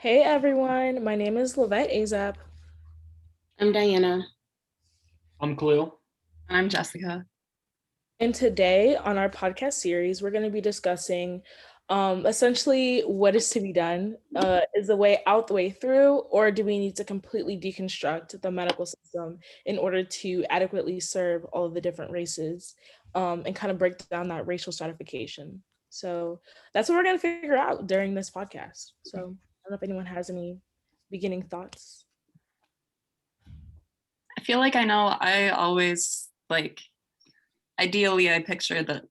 Hey everyone, my name is Lavette Azap, I'm Diana. I'm Khalil. And I'm Jessica. and today on our podcast series, we're going to be discussing essentially what is to be done. Is the way out the way through, or do we need to completely deconstruct the medical system in order to adequately serve all of the different races and kind of break down that racial stratification? So that's what we're going to figure out during this podcast. So I don't know if anyone has any beginning thoughts. I feel like I always ideally I picture that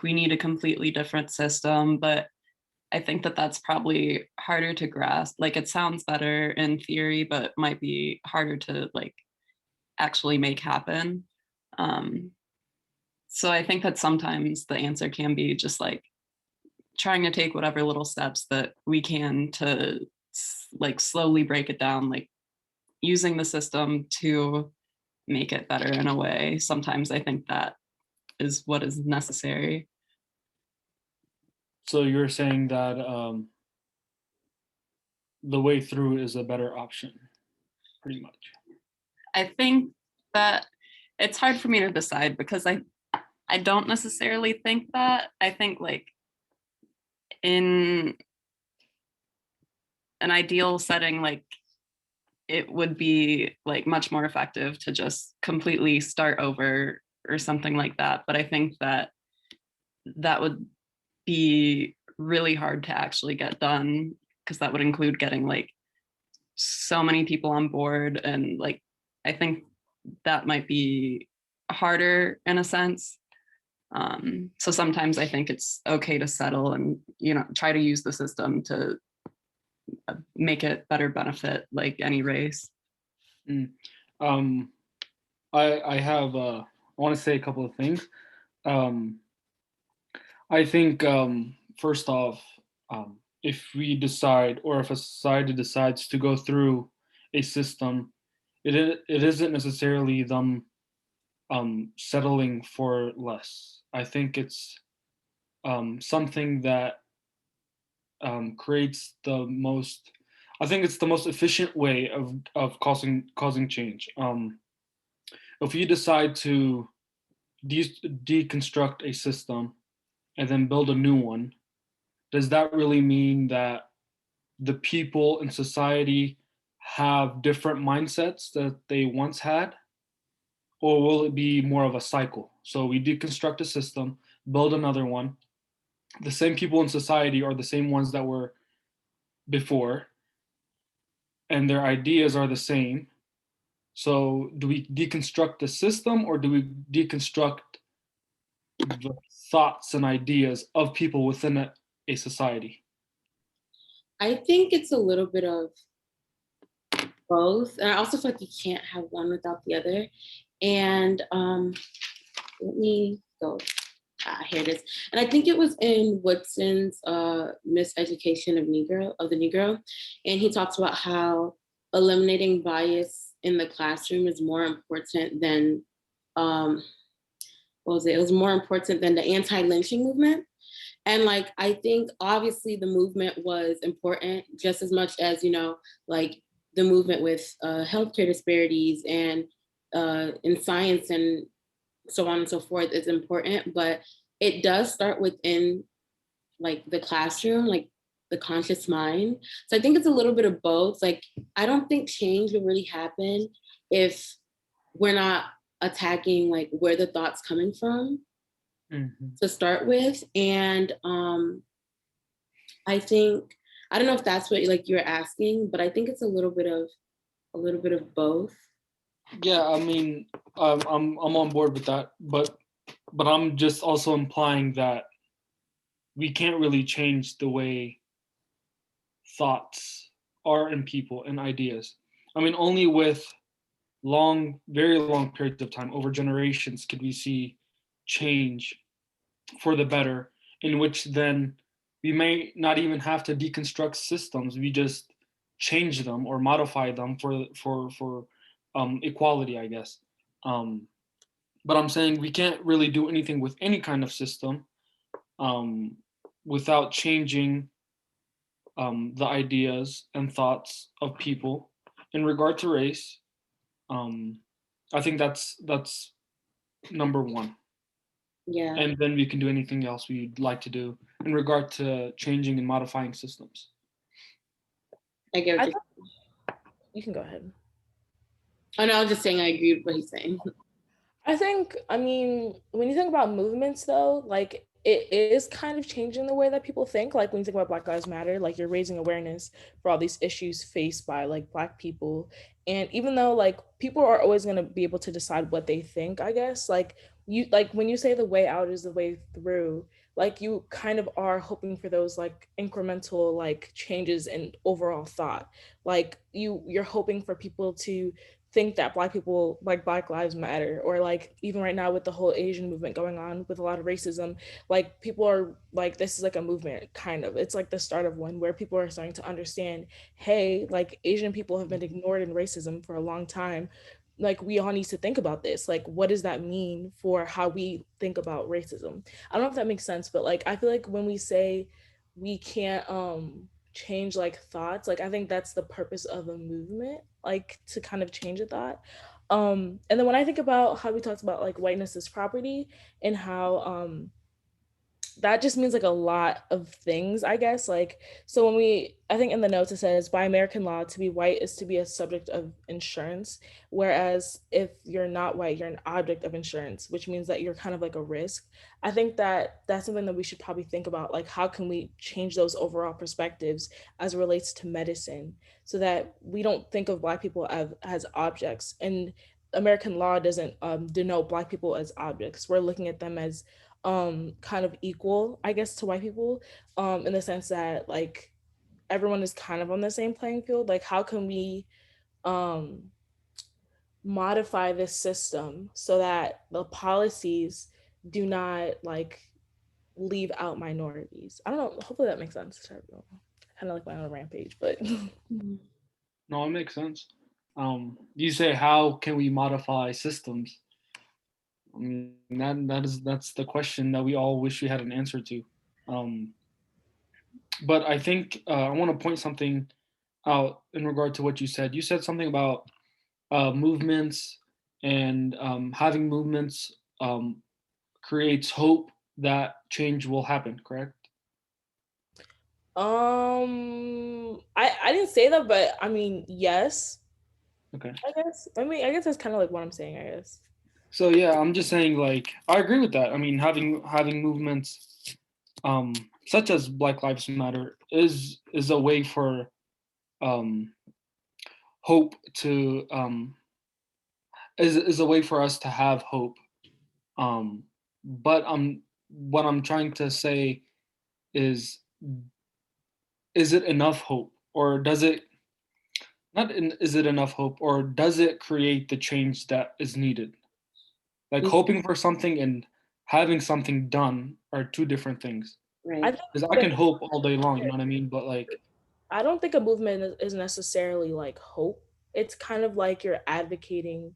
we need a completely different system, but I think that that's probably harder to grasp. Like it sounds better in theory, but might be harder to actually make happen. Um, so I think that sometimes the answer can be just trying to take whatever little steps that we can to slowly break it down, like using the system to make it better in a way. Sometimes I think that is what is necessary. So you're saying that the way through is a better option, pretty much. I think that it's hard for me to decide because I don't necessarily think that. I think in an ideal setting, it would be much more effective to just completely start over or something like that. But I think that that would be really hard to actually get done because that would include getting so many people on board, and I think that might be harder in a sense. So sometimes I think it's okay to settle and try to use the system to make it better benefit like any race. Mm. Um, I want to say a couple of things. Um, I think first off, if we decide or if a society decides to go through a system, it isn't necessarily them settling for less. I think it's something that creates the most. I think it's the most efficient way of causing change. If you decide to deconstruct a system and then build a new one, does that really mean that the people in society have different mindsets that they once had? Or will it be more of a cycle? So we deconstruct a system, build another one. The same people in society are the same ones that were before, and their ideas are the same. So do we deconstruct the system or do we deconstruct the thoughts and ideas of people within a society? I think it's a little bit of both. And I also feel like you can't have one without the other. And let me go. Here it is. And I think it was in Woodson's Miseducation of the Negro. And he talks about how eliminating bias in the classroom is more important than what was it? It was more important than the anti-lynching movement. And I think obviously the movement was important just as much as, the movement with healthcare disparities and in science and so on and so forth is important. But it does start within the classroom, the conscious mind. So I think it's a little bit of both. I don't think change will really happen if we're not attacking where the thought's coming from Mm-hmm. to start with. And I think I don't know if that's what you're asking, but I think it's a little bit of both. Yeah, I mean, I'm on board with that, but I'm just also implying that we can't really change the way thoughts are in people and ideas. I mean, only with very long periods of time, over generations, could we see change for the better, in which then we may not even have to deconstruct systems. We just change them or modify them for equality, I guess. Um, but I'm saying we can't really do anything with any kind of system um, without changing the ideas and thoughts of people in regard to race. I think that's number one. Yeah, And then we can do anything else we'd like to do in regard to changing and modifying systems. I get I what thought, you can go ahead. Oh no, I was just saying I agree with what he's saying. I think, I mean, when you think about movements though, like it is kind of changing the way that people think. Like when you think about Black Lives Matter, like you're raising awareness for all these issues faced by like Black people. And even though like people are always going to be able to decide what they think, I guess, like when you say the way out is the way through, like you kind of are hoping for those like incremental like changes in overall thought. Like you're hoping for people to think that Black people, like Black Lives Matter, or like even right now with the whole Asian movement going on with a lot of racism, like people are like, this is like a movement kind of, it's like the start of one where people are starting to understand, hey, like Asian people have been ignored in racism for a long time. Like we all need to think about this. Like, what does that mean for how we think about racism? I don't know if that makes sense, but like I feel like when we say we can't change like thoughts, like I think that's the purpose of a movement, like to kind of change a thought. And then when I think about how we talked about like whiteness as property and how that just means like a lot of things, I guess. Like, so when I think in the notes it says, by American law, to be white is to be a subject of insurance. Whereas if you're not white, you're an object of insurance, which means that you're kind of like a risk. I think that that's something that we should probably think about. Like, how can we change those overall perspectives as it relates to medicine so that we don't think of Black people as objects? And American law doesn't denote Black people as objects. We're looking at them as kind of equal, I guess, to white people, in the sense that like everyone is kind of on the same playing field. Like how can we um modify this system so that the policies do not like leave out minorities? I don't know, hopefully that makes sense to everyone. Kind of like my own rampage, but No, it makes sense. You say how can we modify systems? I mean, that's the question that we all wish we had an answer to. But I think I want to point something out in regard to what you said. You said something about movements and having movements creates hope that change will happen. Correct? I didn't say that, but I mean, yes, Okay. I guess. I mean, I guess that's kind of like what I'm saying, I guess. So yeah, I'm just saying like I agree with that. I mean, having movements such as Black Lives Matter is a way for um, hope to is a way for us to have hope. But what I'm trying to say is it enough hope, or does it not? Is it enough hope, or does it create the change that is needed? Like hoping for something and having something done are two different things. Right. Because I can hope all day long, you know what I mean? But like, I don't think a movement is necessarily like hope. It's kind of like you're advocating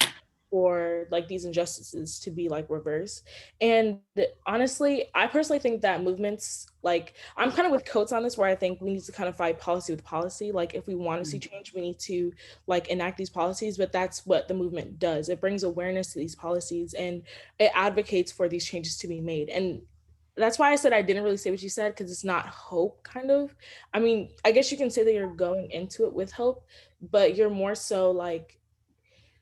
for like these injustices to be like reversed. And honestly, I personally think that movements, like I'm kind of with Coates on this, where I think we need to kind of fight policy with policy. Like if we want to see change, we need to like enact these policies, but that's what the movement does. It brings awareness to these policies and it advocates for these changes to be made. And that's why I said I didn't really say what you said, because it's not hope, kind of. I mean, I guess you can say that you're going into it with hope, but you're more so like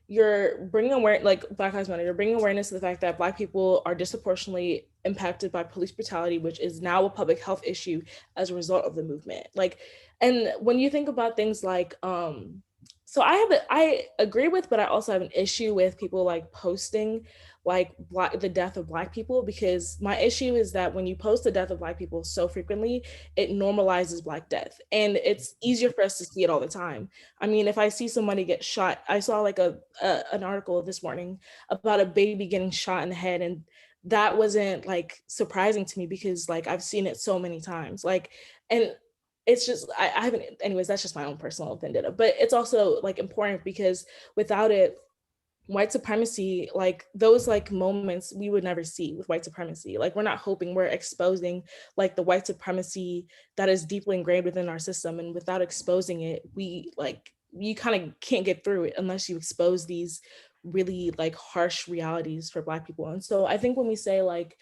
you're bringing awareness, like Black Lives Matter, you're bringing awareness to the fact that Black people are disproportionately impacted by police brutality, which is now a public health issue as a result of the movement. Like, and when you think about things like, so I agree with, but I also have an issue with people like posting like the death of Black people, because my issue is that when you post the death of Black people so frequently, it normalizes Black death, and it's easier for us to see it all the time. I mean, if I see somebody get shot, I saw like an article this morning about a baby getting shot in the head, and that wasn't like surprising to me because like I've seen it so many times. Like, and it's just I haven't, anyways, that's just my own personal vendetta. But it's also like important because without it, white supremacy, like those like moments we would never see with white supremacy. Like we're not hoping, we're exposing like the white supremacy that is deeply ingrained within our system, and without exposing it, we like, you kind of can't get through it unless you expose these really like harsh realities for Black people. And so I think when we say like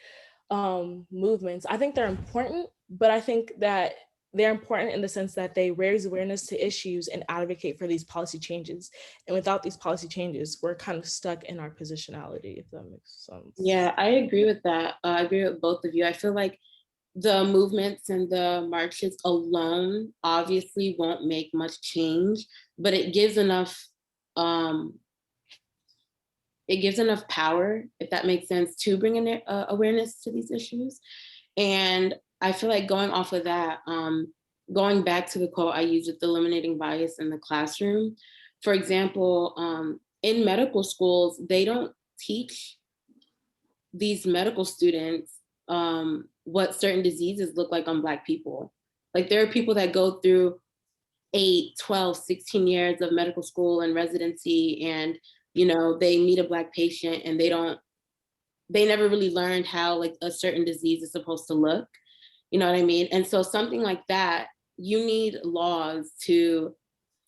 movements, I think they're important, but I think that they're important in the sense that they raise awareness to issues and advocate for these policy changes. And without these policy changes, we're kind of stuck in our positionality, if that makes sense. Yeah, I agree with that. I agree with both of you. I feel like the movements and the marches alone obviously won't make much change, but um, it gives enough power, if that makes sense, to bring in awareness to these issues. And I feel like going off of that, going back to the quote I used with eliminating bias in the classroom, for example, in medical schools, they don't teach these medical students what certain diseases look like on Black people. Like there are people that go through 8, 12, 16 years of medical school and residency, and you know, they meet a Black patient and they never really learned how like a certain disease is supposed to look. You know what I mean? And so something like that, you need laws to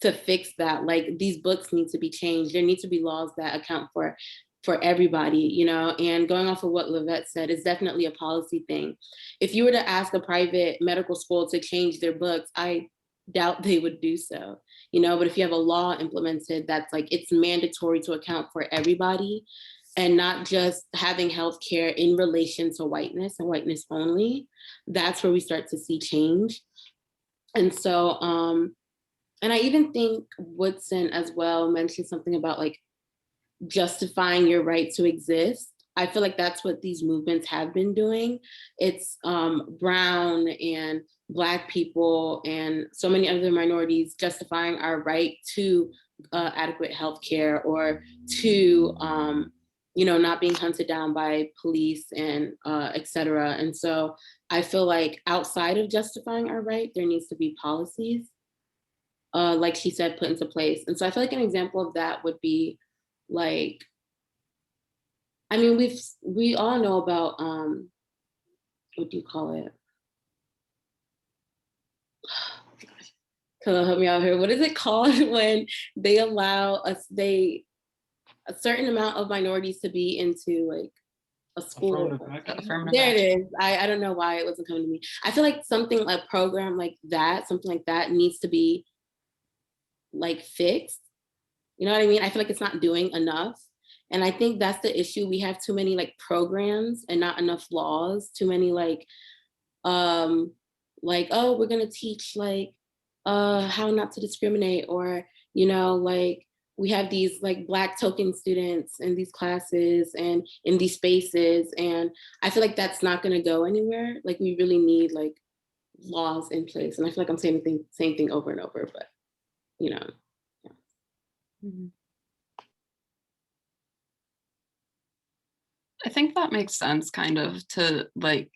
fix that. Like these books need to be changed. There need to be laws that account for everybody, you know. And going off of what Lavette said, is definitely a policy thing. If you were to ask a private medical school to change their books, I doubt they would do so, you know. But if you have a law implemented that's like, it's mandatory to account for everybody, and not just having healthcare in relation to whiteness and whiteness only, that's where we start to see change. And so, and I even think Woodson as well mentioned something about like justifying your right to exist. I feel like that's what these movements have been doing. It's brown and Black people and so many other minorities justifying our right to adequate healthcare, or to you know, not being hunted down by police and et cetera. And so I feel like outside of justifying our right, there needs to be policies, like she said, put into place. And so I feel like an example of that would be like, I mean, we all know about, what do you call it? Come on, help me out here. What is it called when they allow us, a certain amount of minorities to be into like a school? There it is. I don't know why it wasn't coming to me. I feel like something like program like that, something like that needs to be like fixed. You know what I mean? I feel like it's not doing enough. And I think that's the issue. We have too many like programs and not enough laws, too many like, oh, we're gonna teach like how not to discriminate, or, you know, like we have these like Black token students in these classes and in these spaces. And I feel like that's not gonna go anywhere. Like we really need like laws in place. And I feel like I'm saying the same thing over and over, but you know. Yeah. Mm-hmm. I think that makes sense, kind of, to like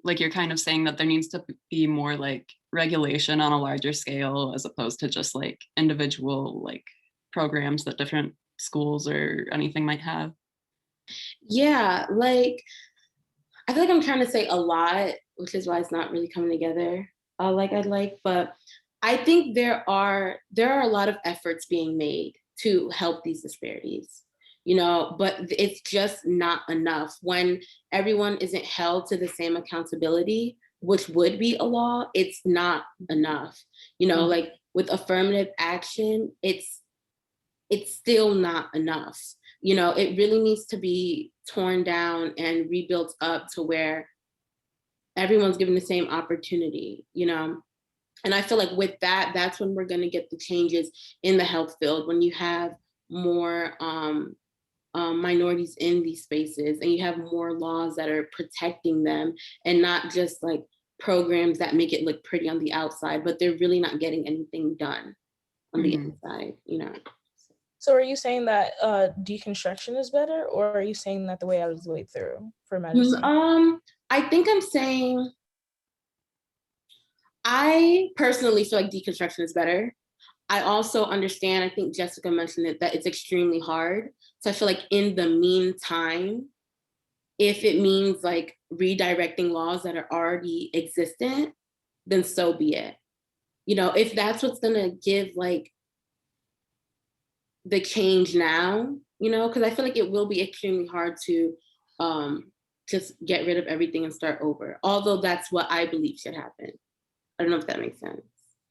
you're kind of saying that there needs to be more like regulation on a larger scale, as opposed to just like individual like programs that different schools or anything might have. Yeah, like I feel like I'm trying to say a lot, which is why it's not really coming together like I'd like. But I think there are a lot of efforts being made to help these disparities, you know, but it's just not enough. When everyone isn't held to the same accountability, which would be a law, it's not enough. You know, like with affirmative action, it's still not enough. You know, it really needs to be torn down and rebuilt up to where everyone's given the same opportunity, you know? And I feel like with that, that's when we're gonna get the changes in the health field, when you have more minorities in these spaces, and you have more laws that are protecting them, and not just like programs that make it look pretty on the outside, but they're really not getting anything done on the inside, you know? So are you saying that deconstruction is better, or are you saying that the way out is the way through for medicine? I think I'm saying, I personally feel like deconstruction is better. I also understand, I think Jessica mentioned it, that it's extremely hard. So I feel like in the meantime, if it means like redirecting laws that are already existent, then so be it. You know, if that's what's gonna give like the change now, you know, because I feel like it will be extremely hard to just get rid of everything and start over. Although that's what I believe should happen. I don't know if that makes sense.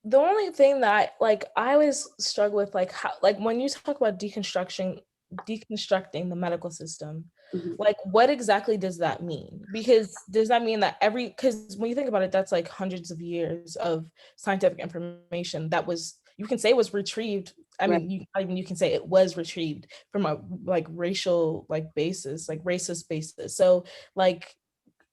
The only thing that like I always struggle with, like how, like when you talk about deconstructing the medical system, Mhm. like what exactly does that mean? Because does that mean that because when you think about it, that's like hundreds of years of scientific information that was, you can say, was retrieved. I Right. mean, you can say it was retrieved from a like racial like basis, like racist basis. So like,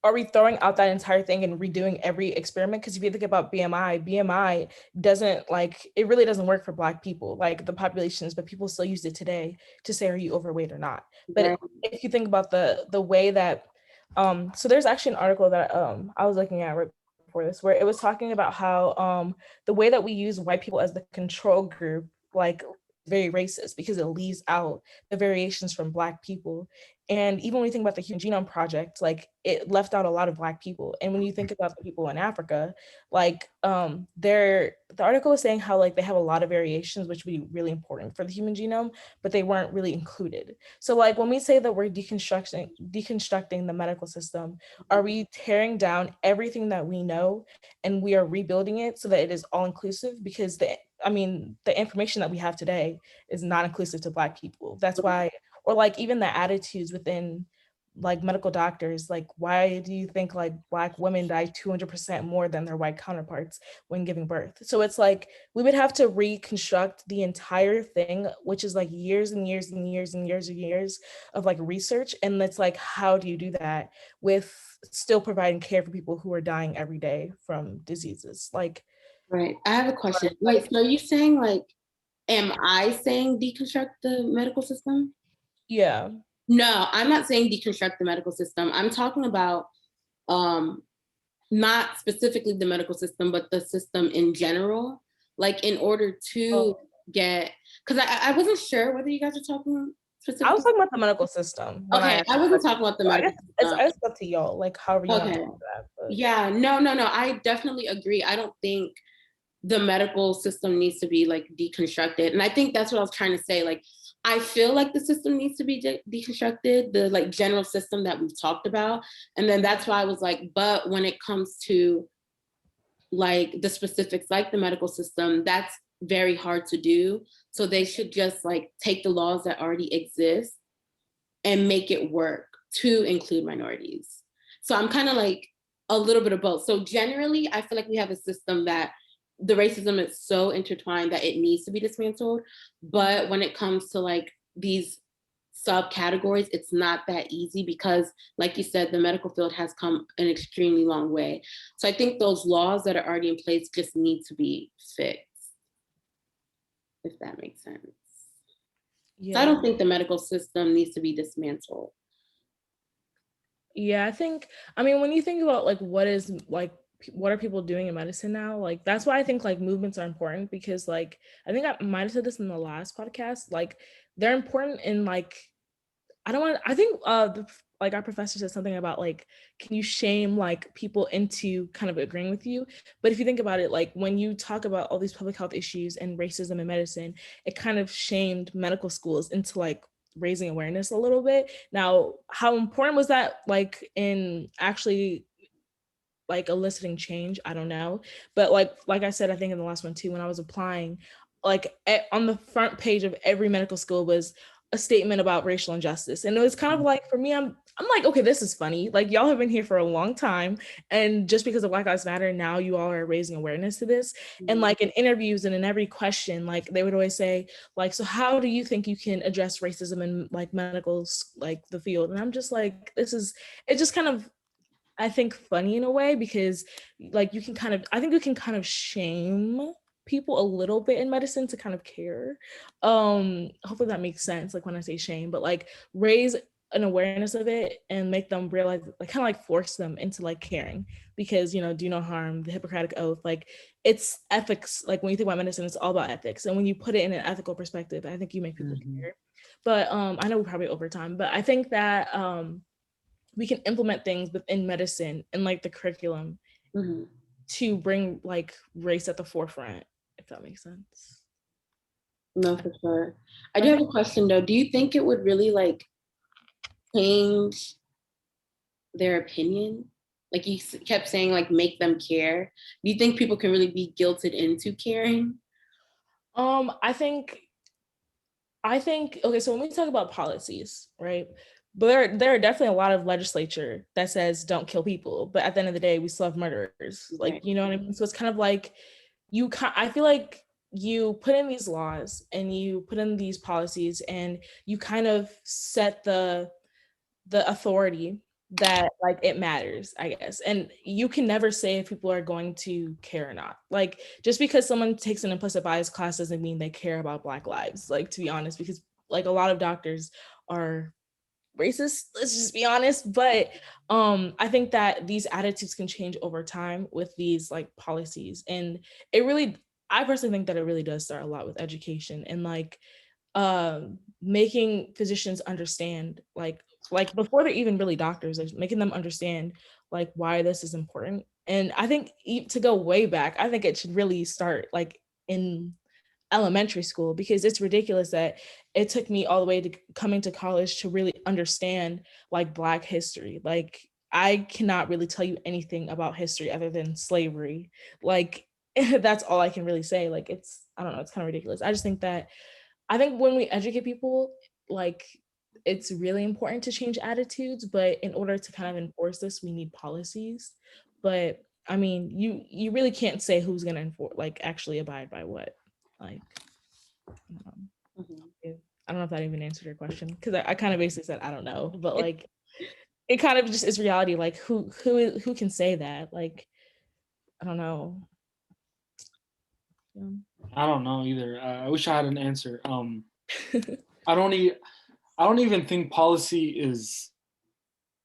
are we throwing out that entire thing and redoing every experiment? Because if you think about BMI doesn't, like, it really doesn't work for Black people, like the populations, but people still use it today to say, are you overweight or not? Right. But if you think about the way that, so there's actually an article that I was looking at right before this, where it was talking about how the way that we use white people as the control group, like very racist because it leaves out the variations from Black people. And even when you think about the Human Genome Project, like it left out a lot of Black people. And when you think about the people in Africa, like the article was saying how like they have a lot of variations, which would be really important for the human genome, but they weren't really included. So like when we say that we're deconstructing the medical system, are we tearing down everything that we know and we are rebuilding it so that it is all inclusive? Because the information that we have today is not inclusive to Black people. That's why, or like even the attitudes within like medical doctors, like why do you think like Black women die 200% more than their white counterparts when giving birth? So it's like we would have to reconstruct the entire thing, which is like years and years and years and years and years of like research. And it's like, how do you do that with still providing care for people who are dying every day from diseases? Like, Right. I have a question. Wait, so are you saying like, am I saying deconstruct the medical system? yeah. No, I'm not saying deconstruct the medical system. I'm talking about um not specifically the medical system, but the system in general. Like in order to Oh, get, because I wasn't sure whether you guys are talking I was specifically. talking about the medical system when I Okay, asked I the wasn't question. talking about the So I medical guess system. it's up to y'all, like however you want to Okay. do that. But. Yeah, no. I definitely agree. I don't think the medical system needs to be like deconstructed. And I think that's what I was trying to say. Like, I feel like the system needs to be deconstructed, the like general system that we've talked about. And then that's why I was like, but when it comes to like the specifics, like the medical system, that's very hard to do. So they should just like take the laws that already exist and make it work to include minorities. So I'm kind of like a little bit of both. So generally, I feel like we have a system that the racism is so intertwined that it needs to be dismantled. But when it comes to like these subcategories, it's not that easy because, like you said, the medical field has come an extremely long way. So I think those laws that are already in place just need to be fixed, if that makes sense. So I Yeah. don't think the medical system needs to be dismantled. Yeah, I mean, when you think about like what are people doing in medicine now? Like that's why I think like movements are important, because like I think I might have said this in the last podcast, like they're important in like, I think like our professor said something about like, can you shame like people into kind of agreeing with you? But if you think about it, like when you talk about all these public health issues and racism in medicine, it kind of shamed medical schools into like raising awareness a little bit. Now, how important was that like in actually like eliciting change? I don't know. But like I said, I think in the last one too, when I was applying, like on the front page of every medical school was a statement about racial injustice. And it was kind of like, for me, I'm like, okay, this is funny. Like y'all have been here for a long time. And just because of Black Lives Matter, now you all are raising awareness to this. And like in interviews and in every question, like they would always say, like, so how do you think you can address racism in like medical, like the field? And I'm just like, it's just kind of, I think, funny in a way, because like I think you can kind of shame people a little bit in medicine to kind of care. Hopefully that makes sense, like when I say shame, but like raise an awareness of it and make them realize, like kind of like force them into like caring, because do no harm, the Hippocratic Oath, like it's ethics. Like when you think about medicine, it's all about ethics, and when you put it in an ethical perspective, I think you make people care. But I know we're probably over time, but I think that we can implement things within medicine and like the curriculum to bring like race at the forefront, if that makes sense. No, for sure. I do have a question though. Do you think it would really like change their opinion? Like you kept saying, like make them care. Do you think people can really be guilted into caring? I think okay, so when we talk about policies, right? But there are definitely a lot of legislature that says don't kill people, but at the end of the day, we still have murderers. Like, Right. you know what I mean? So it's kind of like I feel like you put in these laws and you put in these policies and you kind of set the authority that like it matters, I guess. And you can never say if people are going to care or not. Like just because someone takes an implicit bias class doesn't mean they care about Black lives, like to be honest, because like a lot of doctors are racist, let's just be honest. But I think that these attitudes can change over time with these like policies. And I personally think that it really does start a lot with education and like making physicians understand like before they're even really doctors, like making them understand like why this is important. And I think to go way back, I think it should really start like in elementary school, because it's ridiculous that it took me all the way to coming to college to really understand like Black history. Like I cannot really tell you anything about history other than slavery. Like that's all I can really say. Like I don't know, it's kind of ridiculous. I think when we educate people, like it's really important to change attitudes, but in order to kind of enforce this, we need policies. But I mean, you really can't say who's gonna enforce, like actually abide by what. Like, I don't know if that even answered your question, because I kind of basically said I don't know, but like it kind of just is reality. Like who can say that? Like I don't know. Yeah. I don't know either. I wish I had an answer. I don't even think policy is.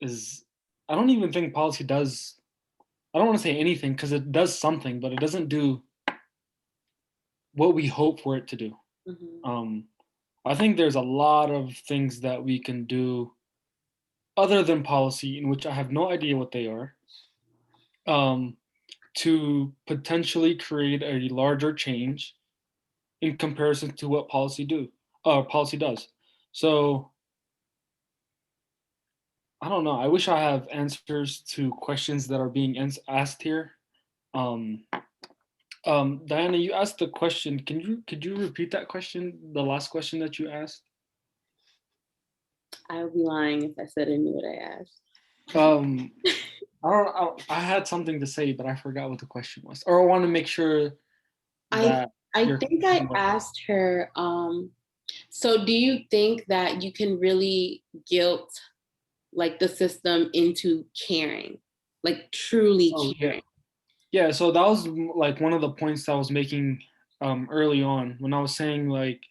I don't even think policy does. I don't want to say anything because it does something, but it doesn't do what we hope for it to do. I think there's a lot of things that we can do other than policy, in which I have no idea what they are, to potentially create a larger change in comparison to what policy does. So I don't know. I wish I have answers to questions that are being asked here. Diana, you asked the question. Could you repeat that question? The last question that you asked. I would be lying if I said I knew what I asked. I had something to say, but I forgot what the question was. Or I want to make sure that I think I asked her, so do you think that you can really guilt like the system into caring, like truly caring? Yeah, so that was like one of the points that I was making early on, when I was saying like,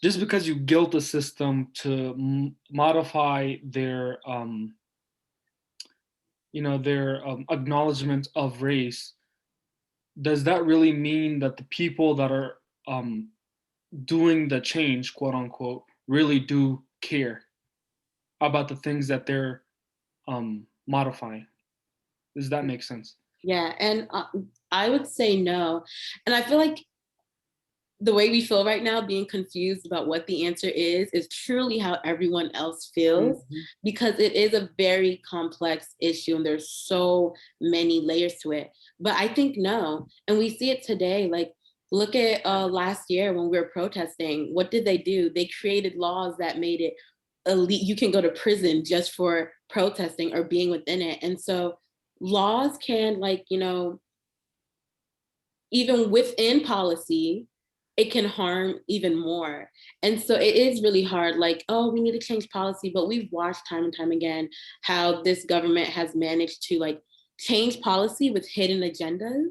just because you guilt the system to modify their acknowledgement of race, does that really mean that the people that are doing the change, quote unquote, really do care about the things that they're modifying? Does that make sense? Yeah, and I would say no. And I feel like the way we feel right now, being confused about what the answer is truly how everyone else feels, because it is a very complex issue and there's so many layers to it. But I think no. And we see it today. Like, look at last year when we were protesting. What did they do? They created laws that made it elite. You can go to prison just for protesting or being within it. And so laws can, like, even within policy, it can harm even more. And so it is really hard, like, oh, we need to change policy, but we've watched time and time again how this government has managed to like change policy with hidden agendas.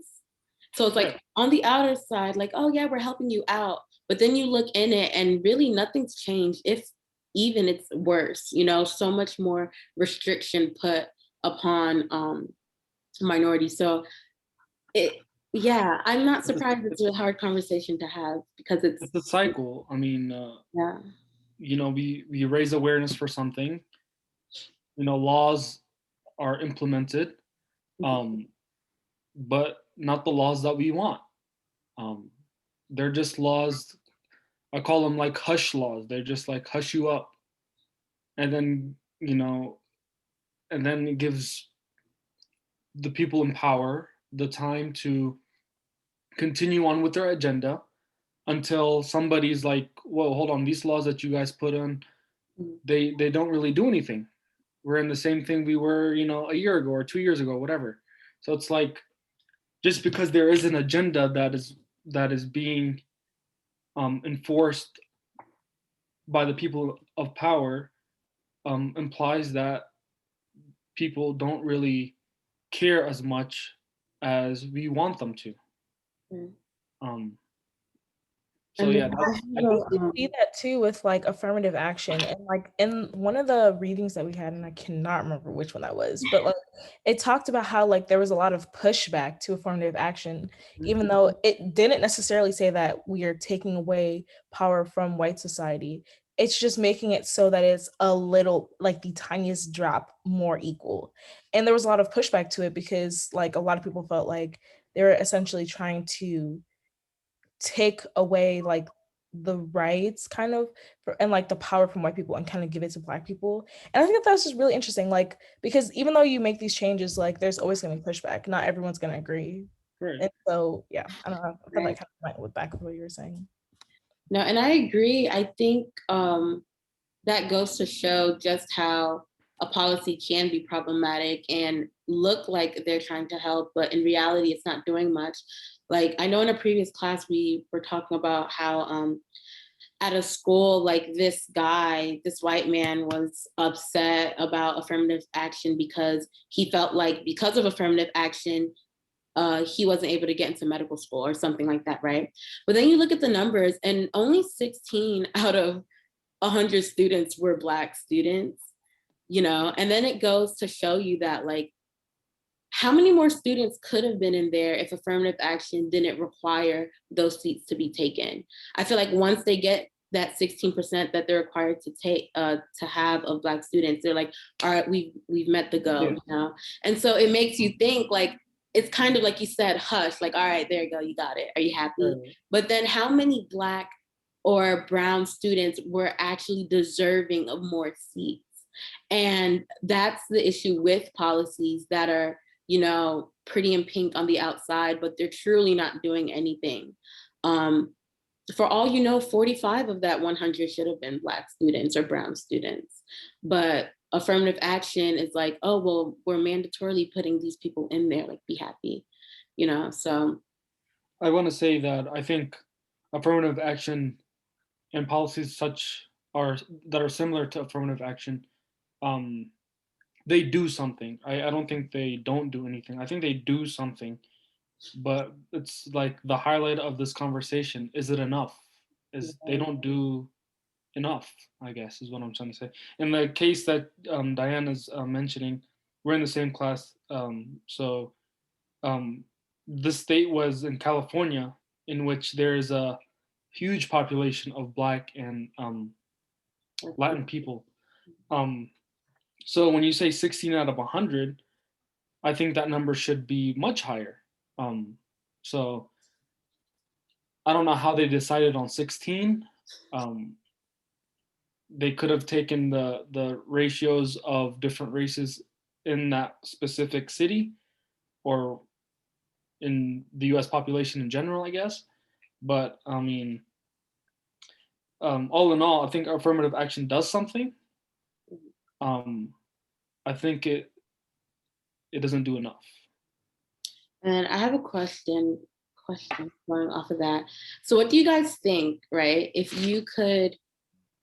So it's like on the outer side, like, oh yeah, we're helping you out. But then you look in it and really nothing's changed. If even it's worse, you know, so much more restriction put upon minorities. So yeah, I'm not surprised it's a hard conversation to have because it's a cycle. I mean, yeah. we raise awareness for something. Laws are implemented, um, but not the laws that we want. Um, they're just laws. I call them like hush laws. They're just like hush you up, and then it gives the people in power the time to continue on with their agenda until somebody's like, whoa, hold on, these laws that you guys put on, they don't really do anything. We're in the same thing we were, a year ago or 2 years ago, whatever. So it's like, just because there is an agenda that is being enforced by the people of power, implies that people don't really care as much as we want them to. Um, so And yeah, I think we see that too with like affirmative action, and like in one of the readings that we had, and I cannot remember which one that was, but like it talked about how like there was a lot of pushback to affirmative action, even though it didn't necessarily say that we are taking away power from white society. It's just making it so that it's a little, like the tiniest drop, more equal. And there was a lot of pushback to it because like a lot of people felt like they were essentially trying to take away like the rights kind of and like the power from white people and kind of give it to black people. And I think that was just really interesting, like because even though you make these changes, like there's always going to be pushback, not everyone's going to agree. right. And so yeah, I don't know, I feel like kind of went with back with what you were saying. No, and I agree. I think that goes to show just how a policy can be problematic and look like they're trying to help, but in reality, it's not doing much. Like I know in a previous class, we were talking about how at a school, like this white man was upset about affirmative action because he felt like because of affirmative action, he wasn't able to get into medical school or something like that, right? But then you look at the numbers and only 16 out of 100 students were Black students, and then it goes to show you that like how many more students could have been in there if affirmative action didn't require those seats to be taken. I feel like once they get that 16% that they're required to take to have of Black students, they're like, all right, we've met the goal, And so it makes you think like, it's kind of like you said, hush, like, all right, there you go, you got it. Are you happy? Right. But then how many Black or brown students were actually deserving of more seats? And that's the issue with policies that are, pretty in pink on the outside, but they're truly not doing anything. For all 45 of that 100 should have been Black students or brown students. But affirmative action is like, oh, well, we're mandatorily putting these people in there, like, be happy, so. I want to say that I think affirmative action and policies that are similar to affirmative action, they do something. I don't think they don't do anything. I think they do something, but it's like the highlight of this conversation. Is it enough? They don't do enough, I guess, is what I'm trying to say. In the case that Diane is mentioning, we're in the same class. So this state was in California, in which there is a huge population of Black and Latin people. So when you say 16 out of 100, I think that number should be much higher. So I don't know how they decided on 16. They could have taken the ratios of different races in that specific city or in the US population in general, I guess. But I mean, all in all, I think affirmative action does something. I think it doesn't do enough. And I have a question going off of that. So what do you guys think, right? If you could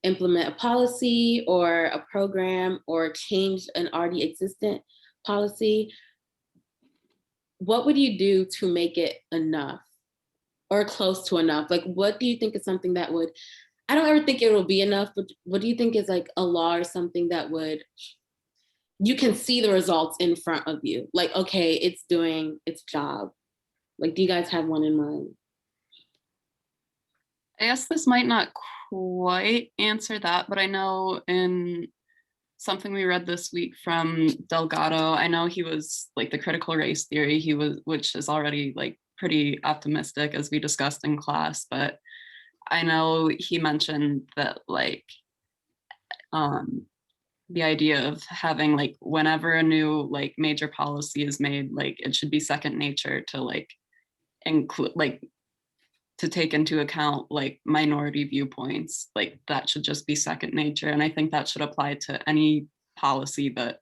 implement a policy or a program or change an already existent policy, what would you do to make it enough or close to enough? Like, what do you think is something that would I don't ever think it'll be enough, but what do you think is like a law or something that would, you can see the results in front of you? Like, okay, it's doing its job. Like, do you guys have one in mind? I guess this might not quite answer that, but I know in something we read this week from Delgado, I know he was like the critical race theory, he was, which is already like pretty optimistic as we discussed in class, but I know he mentioned that like the idea of having like whenever a new like major policy is made, like it should be second nature to like include like to take into account like minority viewpoints, like that should just be second nature. And I think that should apply to any policy that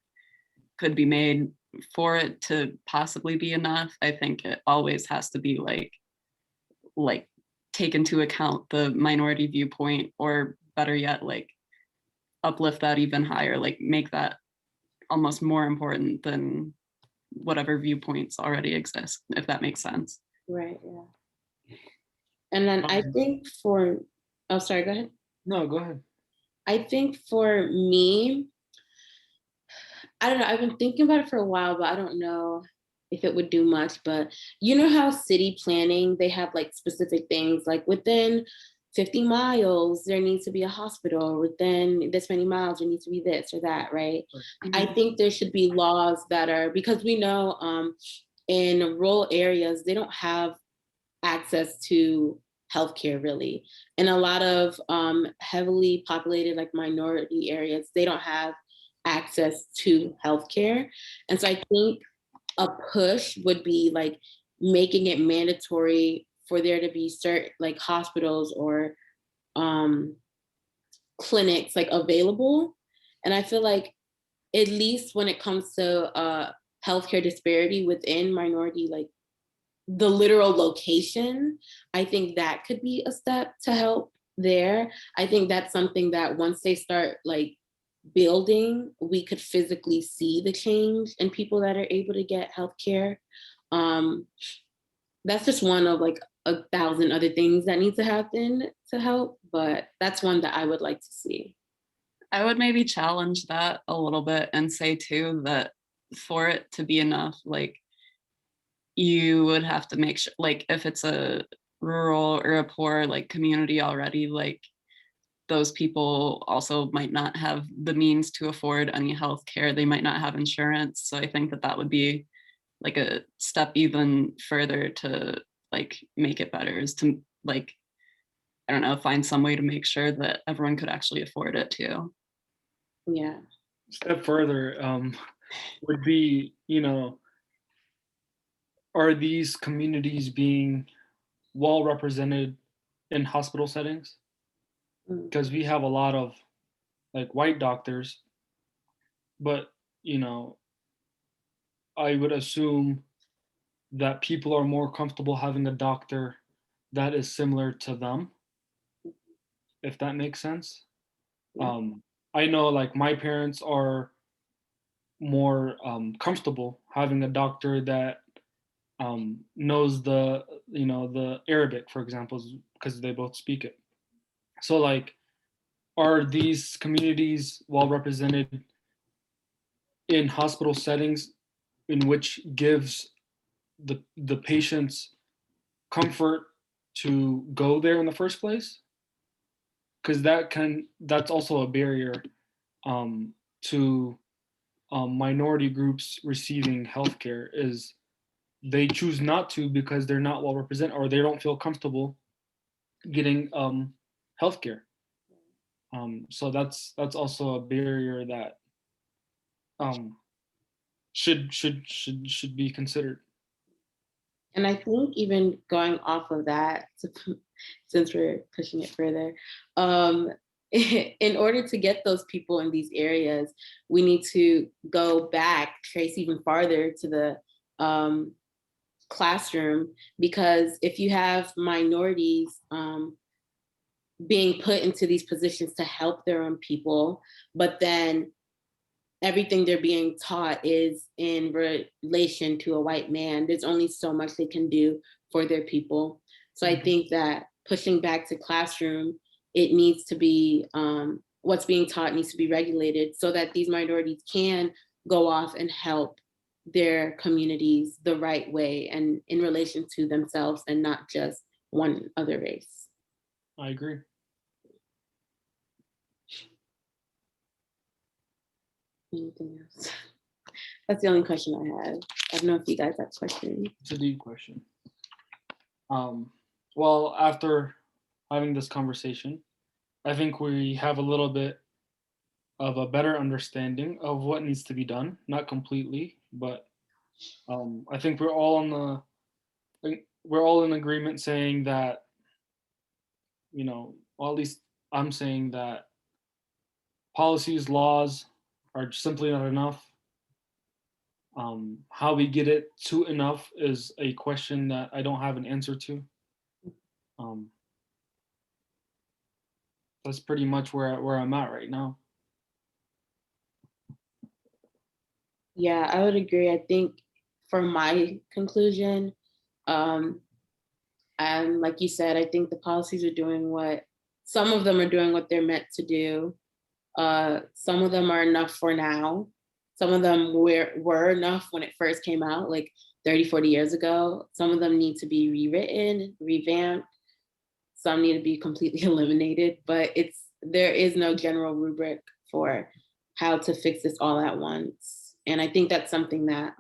could be made. For it to possibly be enough, I think it always has to be like take into account the minority viewpoint, or better yet, like uplift that even higher, like make that almost more important than whatever viewpoints already exist, if that makes sense. Right, yeah. And then I think for, oh, sorry, go ahead. No, go ahead. I think for me, I don't know, I've been thinking about it for a while, but I don't know if it would do much. But you know how city planning, they have like specific things, like within 50 miles, there needs to be a hospital. Within this many miles, there needs to be this or that, right? I think there should be laws that are, because we know in rural areas, they don't have access to healthcare really. In a lot of heavily populated like minority areas, they don't have access to healthcare. And so I think a push would be like making it mandatory for there to be certain like hospitals or clinics like available. And I feel like at least when it comes to healthcare disparity within minority, like the literal location, I think that could be a step to help there. I think that's something that once they start like building, we could physically see the change in people that are able to get healthcare. That's just one of like 1,000 other things that need to happen to help, but that's one that I would like to see. I would maybe challenge that a little bit and say too that for it to be enough, like you would have to make sure, like if it's a rural or a poor like community already, like those people also might not have the means to afford any health care. They might not have insurance. So I think that that would be like a step even further to like make it better, is to like, I don't know, find some way to make sure that everyone could actually afford it too. Yeah. Step further would be, you know, are these communities being well represented in hospital settings? Because we have a lot of like white doctors, but you know, I would assume that people are more comfortable having a doctor that is similar to them, if that makes sense. Yeah. I know like my parents are more comfortable having a doctor that knows the, you know, the Arabic, for example, because they both speak it. So like, are these communities well represented in hospital settings, in which gives the patients comfort to go there in the first place? Because that's also a barrier to minority groups receiving healthcare, is they choose not to because they're not well represented, or they don't feel comfortable getting healthcare. So that's also a barrier that should be considered. And I think even going off of that, since we're pushing it further, in order to get those people in these areas, we need to go back, trace even farther to the classroom, because if you have minorities being put into these positions to help their own people, but then everything they're being taught is in relation to a white man, there's only so much they can do for their people. So I think that pushing back to classroom it needs to be, what's being taught needs to be regulated so that these minorities can go off and help their communities the right way and in relation to themselves and not just one other race. I agree. Anything else? That's the only question I have. I don't know if you guys have questions. It's a deep question. Well, after having this conversation, I think we have a little bit of a better understanding of what needs to be done. Not completely, but I think we're all in agreement saying that, well, at least I'm saying that policies, laws are simply not enough. How we get it to enough is a question that I don't have an answer to. That's pretty much where I'm at right now. Yeah, I would agree. I think for my conclusion, and like you said, I think the policies are doing some of them are doing what they're meant to do. Some of them are enough for now. Some of them were enough when it first came out, like 30, 40 years ago. Some of them need to be rewritten, revamped. Some need to be completely eliminated, but there is no general rubric for how to fix this all at once. And I think that's something that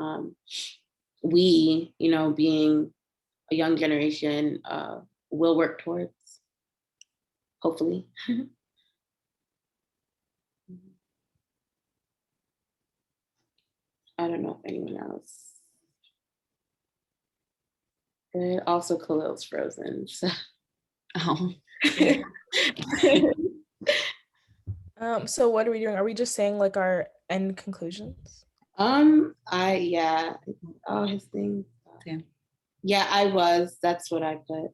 we, being a young generation, will work towards, hopefully. I don't know if anyone else. And also Khalil's frozen. So. Oh. So what are we doing? Are we just saying like our end conclusions? His thing. Yeah. Yeah, I was. That's what I put.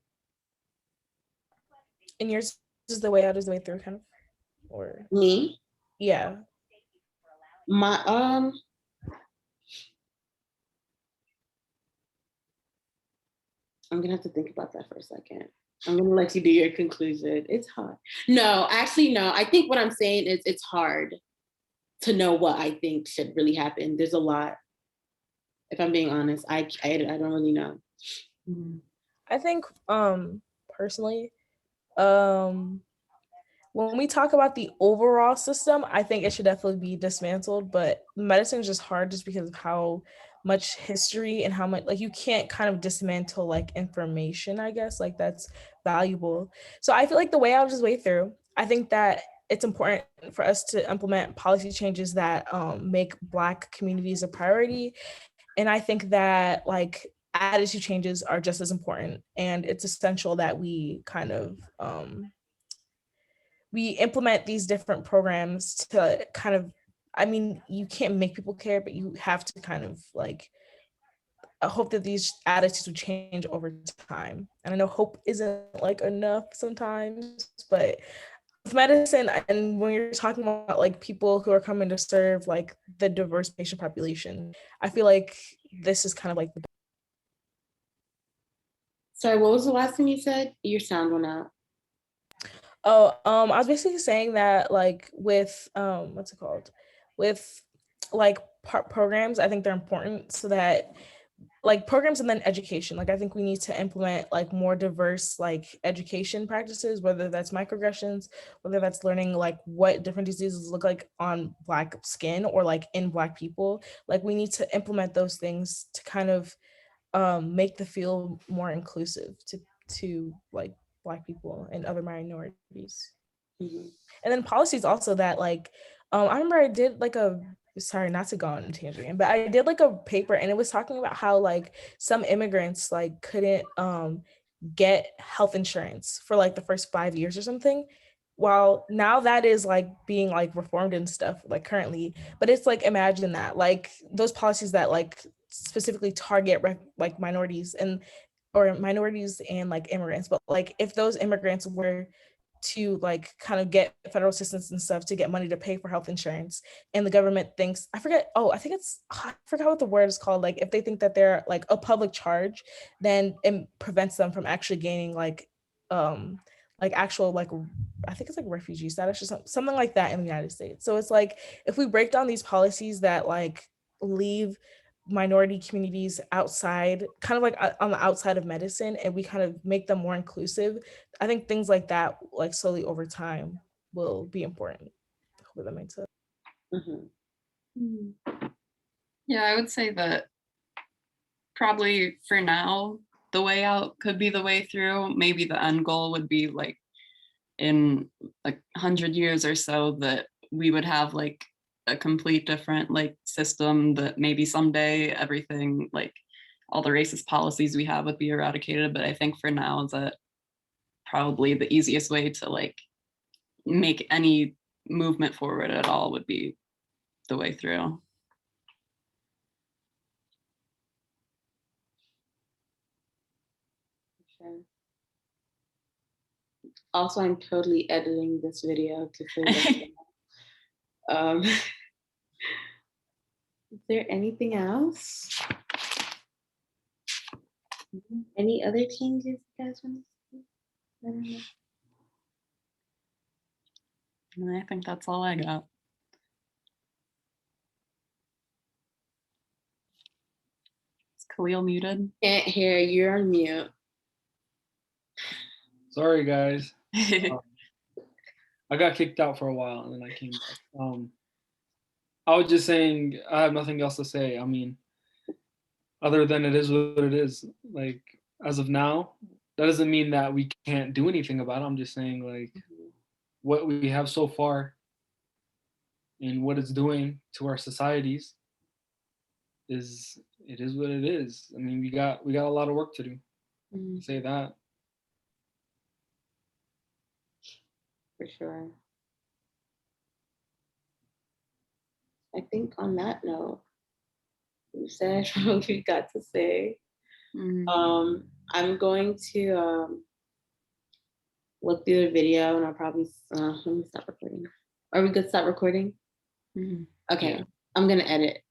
And yours is the way out is the way through, kind of, or Me? yeah. My I'm gonna have to think about that for a second. I'm gonna let you do your conclusion. It's hard. No, actually, no. I think what I'm saying is it's hard to know what I think should really happen. There's a lot. If I'm being honest, I don't really know. I think personally, when we talk about the overall system, I think it should definitely be dismantled, but medicine is just hard just because of how much history and how much, like, you can't kind of dismantle like information, I guess, like that's valuable. So I feel like the way out is way through. I think that it's important for us to implement policy changes that make Black communities a priority. And I think that like attitude changes are just as important, and it's essential that we kind of we implement these different programs to kind of, I mean, you can't make people care, but you have to kind of like hope that these attitudes would change over time. And I know hope isn't like enough sometimes, but with medicine, and when you're talking about like people who are coming to serve like the diverse patient population, I feel like this is kind of like the. Sorry, what was the last thing you said? Your sound went out. Oh, I was basically saying that like with what's it called? With like programs, I think they're important so that like programs and then education. Like I think we need to implement like more diverse like education practices, whether that's microaggressions, whether that's learning like what different diseases look like on Black skin or like in Black people. Like we need to implement those things to kind of make the field more inclusive to like Black people and other minorities. Mm-hmm. And then policies also that like, I remember I did like sorry, not to go on a tangent, but I did like a paper and it was talking about how like some immigrants like couldn't get health insurance for like the first 5 years or something. While now that is like being like reformed and stuff like currently, but it's like imagine that like those policies that like specifically target like minorities and like immigrants, but like if those immigrants were to like kind of get federal assistance and stuff to get money to pay for health insurance, and the government thinks I forgot what the word is called, like if they think that they're like a public charge, then it prevents them from actually gaining like like actual like I think it's like refugee status or something like that in the United States. So it's like if we break down these policies that like leave minority communities outside, kind of like on the outside of medicine, and we kind of make them more inclusive, I think things like that, like slowly over time, will be important. Hopefully that makes sense. Yeah, I would say that probably for now, the way out could be the way through. Maybe the end goal would be like in like 100 years or so that we would have like a complete different like system, that maybe someday everything, like all the racist policies we have would be eradicated. But I think for now that probably the easiest way to like make any movement forward at all would be the way through. Sure. Also, I'm totally editing this video to feel better. Is there anything else? Any other changes you guys want to see? I don't know. And I think that's all I got. Is Khalil muted? Can't hear, you're on mute. Sorry, guys. I got kicked out for a while and then I came back. I was just saying, I have nothing else to say. I mean, other than it is what it is. Like, as of now, that doesn't mean that we can't do anything about it. I'm just saying, like, what we have so far and what it's doing to our societies is what it is. I mean, we got a lot of work to do. Say that. For sure. I think on that note, we said what we got to say. I'm going to look through the video and I'll probably let me stop recording. Are we good to stop recording? Okay, I'm gonna edit